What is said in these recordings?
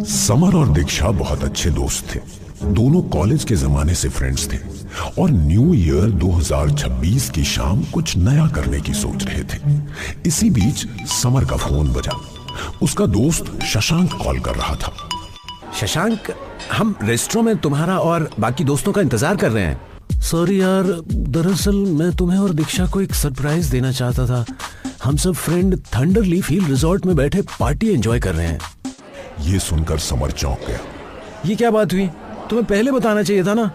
Summer और दीक्षा बहुत अच्छे दोस्त थे। दोनों कॉलेज के जमाने से फ्रेंड्स थे और न्यू ईयर 2026 की शाम कुछ नया करने की सोच रहे थे। इसी बीच समर का फोन बजा। उसका दोस्त शशांक कॉल कर रहा था। शशांक, हम रेस्टोरेंट में तुम्हारा और बाकी दोस्तों का इंतजार कर रहे हैं। सॉरी यार, दरअसल मैं तुम्हें और दीक्षा को एक सरप्राइज देना चाहता था। हम सब फ्रेंड थंडर लीफ हिल रिजॉर्ट में बैठे पार्टी एंजॉय कर रहे हैं। ये सुनकर समर चौंक गया। ये क्या बात हुई? तुम्हें पहले बताना चाहिए था ना।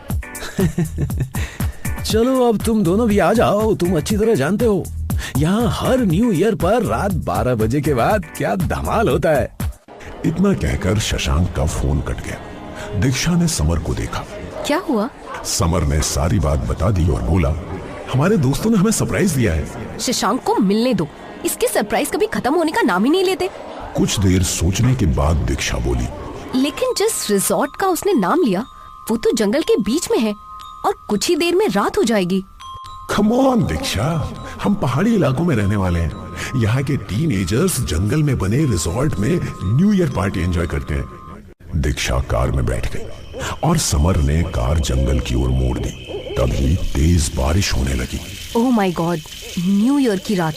चलो अब तुम दोनों भी आ जाओ। तुम अच्छी तरह जानते हो यहाँ हर न्यू ईयर पर रात 12 बजे के बाद क्या धमाल होता है। इतना कहकर शशांक का फोन कट गया। दीक्षा ने समर को देखा। क्या हुआ? समर ने सारी बात बता दी और बोला, हमारे दोस्तों ने हमें सरप्राइज दिया है। शशांक को मिलने दो, इसके सरप्राइज कभी खत्म होने का नाम ही नहीं लेते। कुछ देर सोचने के बाद दीक्षा बोली, लेकिन जिस रिजॉर्ट का उसने नाम लिया वो तो जंगल के बीच में है और कुछ ही देर में रात हो जाएगी। कम ऑन दीक्षा, हम पहाड़ी इलाकों में रहने वाले हैं। यहाँ के टीनएजर्स जंगल में बने रिजॉर्ट में न्यू ईयर पार्टी एंजॉय करते हैं। दीक्षा कार में बैठ गई और समर ने कार जंगल की ओर मोड़ दी। तभी तेज बारिश होने लगी। Oh my God, new year की रात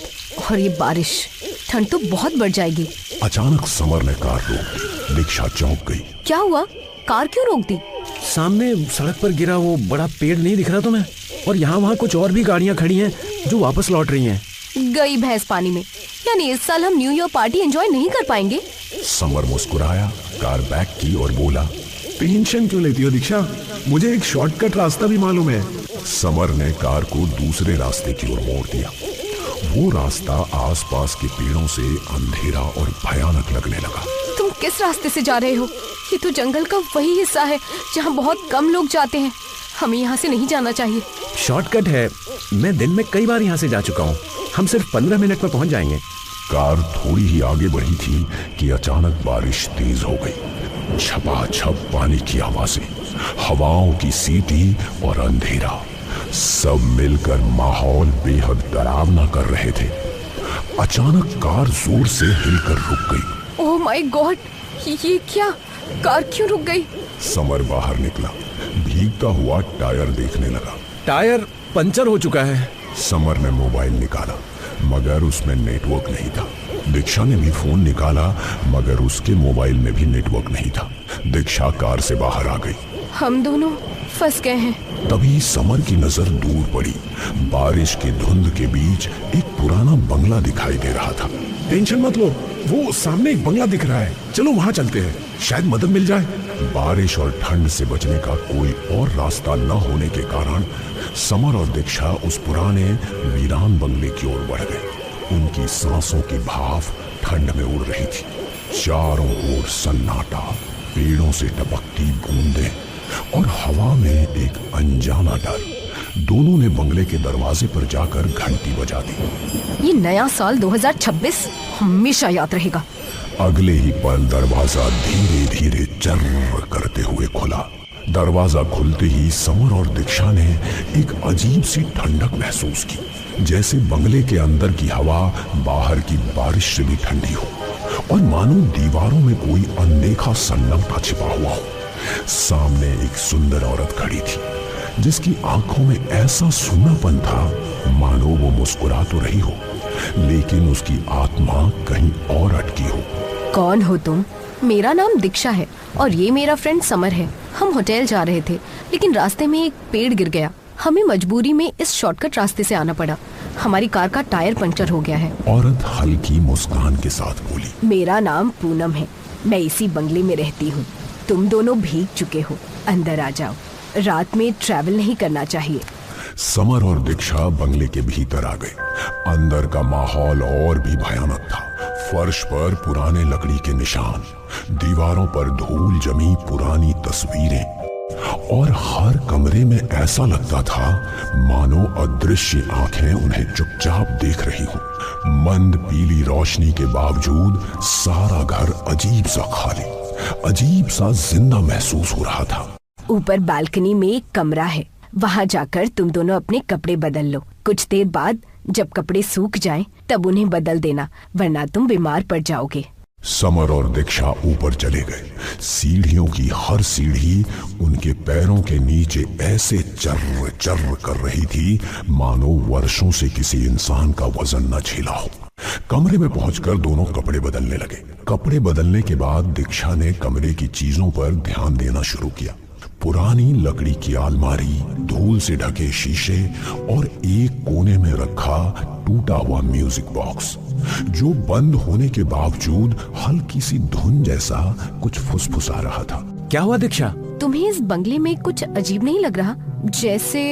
और ये बारिश, ठंड तो बहुत बढ़ जाएगी। अचानक समर ने कार रोक दी। दीक्षा चौंक गई। क्या हुआ? कार क्यों रोक दी? सामने सड़क पर गिरा वो बड़ा पेड़ नहीं दिख रहा तुम्हें? और यहाँ वहाँ कुछ और भी गाड़ियाँ खड़ी हैं जो वापस लौट रही हैं। गई भैंस पानी में। यानी इस साल हम न्यू ईयर पार्टी एंजॉय नहीं कर पाएंगे। समर मुस्कुराया, कार बैक की और बोला, टेंशन क्यों लेती हो दीक्षा, मुझे एक शॉर्टकट रास्ता भी मालूम है। समर ने कार को दूसरे रास्ते की ओर मोड़ दिया। वो रास्ता आसपास के पेड़ों से अंधेरा और भयानक लगने लगा। तुम किस रास्ते से जा रहे हो? ये तो जंगल का वही हिस्सा है जहाँ बहुत कम लोग जाते हैं। हमें यहाँ से नहीं जाना चाहिए। शॉर्टकट है, मैं दिन में कई बार यहाँ से जा चुका हूँ। हम सिर्फ 15 मिनट में पहुँच जाएंगे। कार थोड़ी ही आगे बढ़ी थी कि अचानक बारिश तेज हो गई। झपाझप पानी की आवाजें, हवाओं की सीटी और अंधेरा सब मिलकर माहौल बेहद डरावना कर रहे थे। अचानक कार जोर से हिलकर रुक गई। ओह माय गॉड, ये क्या? कार क्यों रुक गई? समर बाहर निकला, भीगता हुआ टायर देखने लगा। टायर पंचर हो चुका है। समर ने मोबाइल निकाला मगर उसमें नेटवर्क नहीं था। दीक्षा ने भी फोन निकाला मगर उसके मोबाइल में भी नेटवर्क नहीं था। दीक्षा कार से बाहर आ गई। हम दोनों फंस गए हैं। तभी समर की नजर दूर पड़ी। बारिश की धुंध के बीच एक पुराना बंगला दिखाई दे रहा था। टेंशन मत लो, वो सामने एक बंगला दिख रहा है, चलो वहां चलते हैं, शायद मदद मिल जाए। बारिश और ठंड से बचने का कोई और रास्ता न होने के कारण समर और दीक्षा उस पुराने वीरान बंगले की ओर बढ़ गए। उनकी सांसों की भाप ठंड में उड़ रही थी। चारों ओर सन्नाटा, पेड़ों से टपकती बूंदें और हवा में एक अनजाना डर। दोनों ने बंगले के दरवाजे पर जाकर घंटी बजा दी। ये नया साल 2026 हमेशा याद रहेगा। अगले ही पल दरवाजा धीरे धीरे चर्र करते हुए खुला। दरवाजा खुलते ही समर और दीक्षा ने एक अजीब सी ठंडक महसूस की, जैसे बंगले के अंदर की हवा बाहर की बारिश से भी ठंडी हो और मानो दीवारों में कोई अनदेखा सन्नाटा छिपा हुआ हो। सामने एक सुंदर औरत खड़ी थी जिसकी आंखों में ऐसा सूनापन था मानो वो मुस्कुरा तो रही हो लेकिन उसकी आत्मा कहीं और अटकी हो। कौन हो तुम? मेरा नाम दीक्षा है और ये मेरा फ्रेंड समर है। हम होटल जा रहे थे लेकिन रास्ते में एक पेड़ गिर गया। हमें मजबूरी में इस शॉर्टकट रास्ते से आना पड़ा। हमारी कार का टायर पंचर हो गया है। औरत हल्की मुस्कान के साथ बोली, मेरा नाम पूनम है, मैं इसी बंगले में रहती हूँ। तुम दोनों भीग चुके हो, अंदर आ जाओ, रात में ट्रैवल नहीं करना चाहिए। समर और दीक्षा बंगले के भीतर आ गए। अंदर का माहौल और भी भयानक था। फर्श पर पुराने लकड़ी के निशान, दीवारों पर धूल जमी पुरानी तस्वीरें और हर कमरे में ऐसा लगता था मानो अदृश्य आंखें उन्हें चुपचाप देख रही हो। मंद पीली रोशनी के बावजूद सारा घर अजीब सा खाली, अजीब सा जिंदा महसूस हो रहा था। ऊपर बालकनी में एक कमरा है, वहाँ जाकर तुम दोनों अपने कपड़े बदल लो। कुछ देर बाद जब कपड़े सूख जाएं, तब उन्हें बदल देना, वरना तुम बीमार पड़ जाओगे। समर और दीक्षा ऊपर चले गए। सीढ़ियों की हर सीढ़ी उनके पैरों के नीचे ऐसे चर्र चर्र कर रही थी मानो वर्षों से किसी इंसान का वजन न झेला हो। कमरे में पहुंचकर दोनों कपड़े बदलने लगे। कपड़े बदलने के बाद दीक्षा ने कमरे की चीजों पर ध्यान देना शुरू किया। पुरानी लकड़ी की अलमारी, धूल से ढके शीशे और एक कोने में रखा टूटा हुआ म्यूजिक बॉक्स जो बंद होने के बावजूद हल्की सी धुन जैसा कुछ फुसफुसा रहा था। क्या हुआ दीक्षा? तुम्हें इस बंगले में कुछ अजीब नहीं लग रहा? जैसे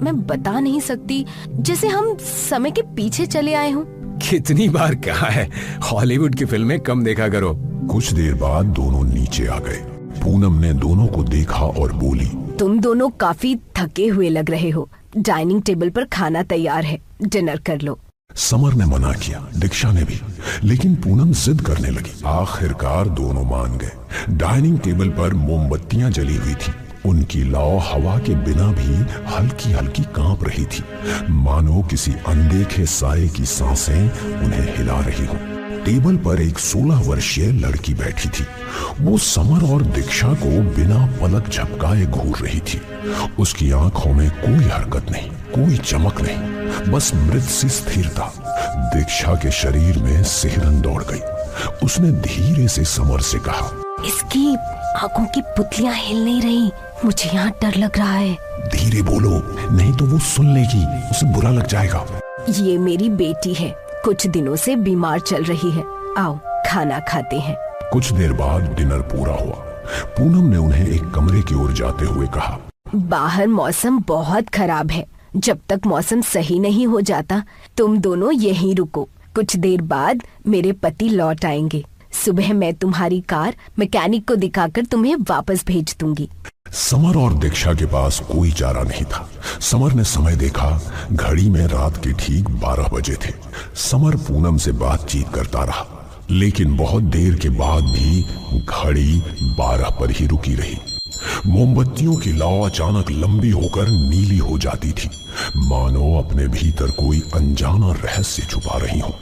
मैं बता नहीं सकती, जैसे हम समय के पीछे चले आए हों। कितनी बार कहा है हॉलीवुड की फिल्में कम देखा करो। कुछ देर बाद दोनों नीचे आ गए। पूनम ने दोनों को देखा और बोली, तुम दोनों काफी थके हुए लग रहे हो। डाइनिंग टेबल पर खाना तैयार है, डिनर कर लो। समर ने मना किया, दीक्षा ने भी, लेकिन पूनम जिद करने लगी। आखिरकार दोनों मान गए। डाइनिंग टेबल पर मोमबत्तियां जली हुई थी। उनकी लौ हवा के बिना भी हल्की हल्की कांप रही थी, मानो किसी अनदेखे साए की सांसें उन्हें हिला रही हो। टेबल पर एक 16 वर्षीय लड़की बैठी थी। वो समर और दीक्षा को बिना पलक झपकाए घूर रही थी। उसकी आंखों में कोई हरकत नहीं, कोई चमक नहीं, बस मृत सी स्थिरता। दीक्षा के शरीर में सिहरन दौड़ गई। उसने धीरे से समर से कहा, इसकी आंखों की पुतलियां हिल नहीं रही, मुझे यहाँ डर लग रहा है। धीरे बोलो, नहीं तो वो सुन लेगी, उसे बुरा लग जाएगा। ये मेरी बेटी है, कुछ दिनों से बीमार चल रही है। आओ खाना खाते हैं। कुछ देर बाद डिनर पूरा हुआ। पूनम ने उन्हें एक कमरे की ओर जाते हुए कहा, बाहर मौसम बहुत खराब है। जब तक मौसम सही नहीं हो जाता तुम दोनों यहीं रुको। कुछ देर बाद मेरे पति लौट आएंगे। सुबह मैं तुम्हारी कार मैकेनिक को दिखाकर तुम्हें वापस भेज दूंगी। समर और दीक्षा के पास कोई चारा नहीं था। समर ने समय देखा, घड़ी में रात के ठीक 12 बजे थे। समर पूनम से बातचीत करता रहा, लेकिन बहुत देर के बाद भी घड़ी 12 पर ही रुकी रही। मोमबत्तियों की लौ अचानक लंबी होकर नीली हो जाती थी, मानो अपने भीतर कोई अनजाना रहस्य छुपा रही हो।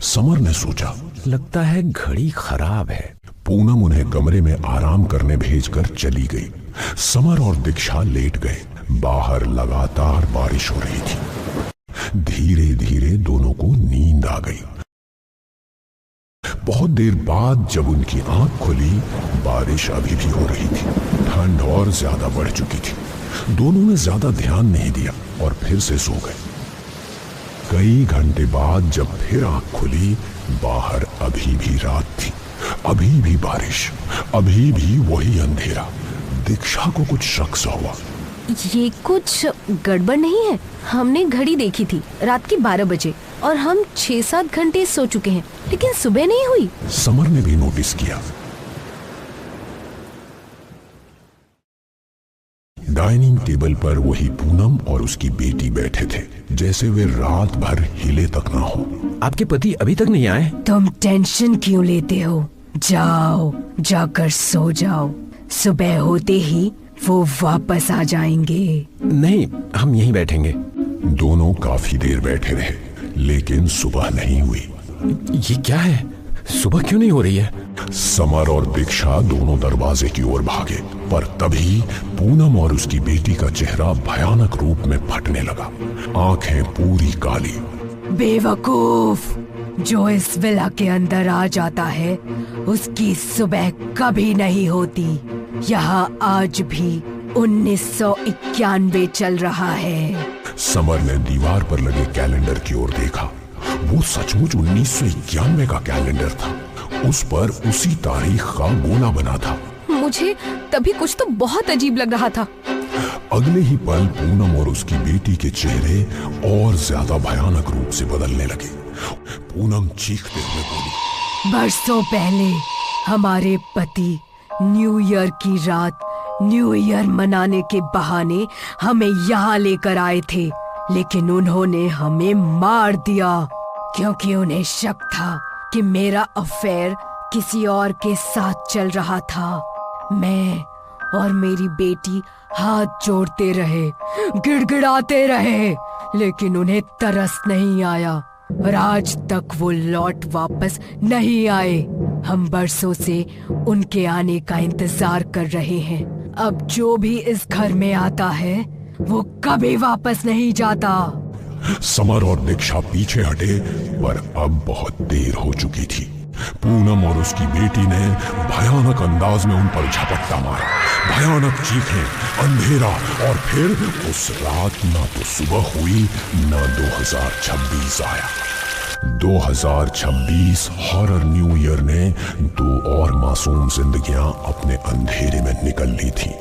समर ने सोचा, लगता है घड़ी खराब है। पूनम उन्हें कमरे में आराम करने भेजकर चली गई। समर और दीक्षा लेट गए। बाहर लगातार बारिश हो रही थी। धीरे धीरे दोनों को नींद आ गई। बहुत देर बाद जब उनकी आंख खुली, बारिश अभी भी हो रही थी। ठंड और ज्यादा बढ़ चुकी थी। दोनों ने ज्यादा ध्यान नहीं दिया और फिर से सो गए। कई घंटे बाद जब फिर आंख खुली, बाहर अभी भी रात थी, अभी भी बारिश, अभी भी वही अंधेरा। दीक्षा को कुछ शक सा हुआ। ये कुछ गड़बड़ नहीं है? हमने घड़ी देखी थी रात के 12 बजे और हम 6-7 घंटे सो चुके हैं, लेकिन सुबह नहीं हुई। समर ने भी नोटिस किया। डाइनिंग टेबल पर वही पूनम और उसकी बेटी बैठे थे, जैसे वे रात भर हिले तक ना हो। आपके पति अभी तक नहीं आए? तुम टेंशन क्यों लेते हो? जाओ, जाकर सो जाओ। सुबह होते ही वो वापस आ जाएंगे। नहीं, हम यहीं बैठेंगे। दोनों काफी देर बैठे रहे, लेकिन सुबह नहीं हुई। ये क्या है? सुबह क्यों नहीं हो रही है? समर और दीक्षा दोनों दरवाजे की ओर भागे, पर तभी पूनम और उसकी बेटी का चेहरा भयानक रूप में फटने लगा। आंखें पूरी काली। बेवकूफ, जो इस विला के अंदर आ जाता है उसकी सुबह कभी नहीं होती। यहाँ आज भी 1991 चल रहा है। समर ने दीवार पर लगे कैलेंडर की ओर देखा। वो सचमुच 1991 का कैलेंडर था। उस पर उसी तारीख का गोला बना था। मुझे तभी कुछ तो बहुत अजीब लग रहा था। अगले ही पल पूनम और उसकी बेटी के चेहरे और ज्यादा भयानक रूप से बदलने लगे। पूनम चीखते हुए बोली, बरसों पहले हमारे पति न्यू ईयर की रात न्यू ईयर मनाने के बहाने हमें यहाँ लेकर आए थे, लेकिन उन्होंने हमें मार दिया क्योंकि उन्हें शक था कि मेरा अफेयर किसी और के साथ चल रहा था। मैं और मेरी बेटी हाथ जोड़ते रहे, गिड़गिड़ाते रहे, लेकिन उन्हें तरस नहीं आया और आज तक वो लौट वापस नहीं आए। हम बरसों से उनके आने का इंतजार कर रहे हैं। अब जो भी इस घर में आता है वो कभी वापस नहीं जाता। समर और दीक्षा पीछे हटे, पर अब बहुत देर हो चुकी थी। पूनम और उसकी बेटी ने भयानक अंदाज में उन पर झपट्टा मारा। भयानक चीखें, अंधेरा, और फिर उस रात ना तो सुबह हुई ना 2026 आया। 2026 हॉरर न्यू ईयर ने 2 और मासूम जिंदगियां अपने अंधेरे में निकल ली थी।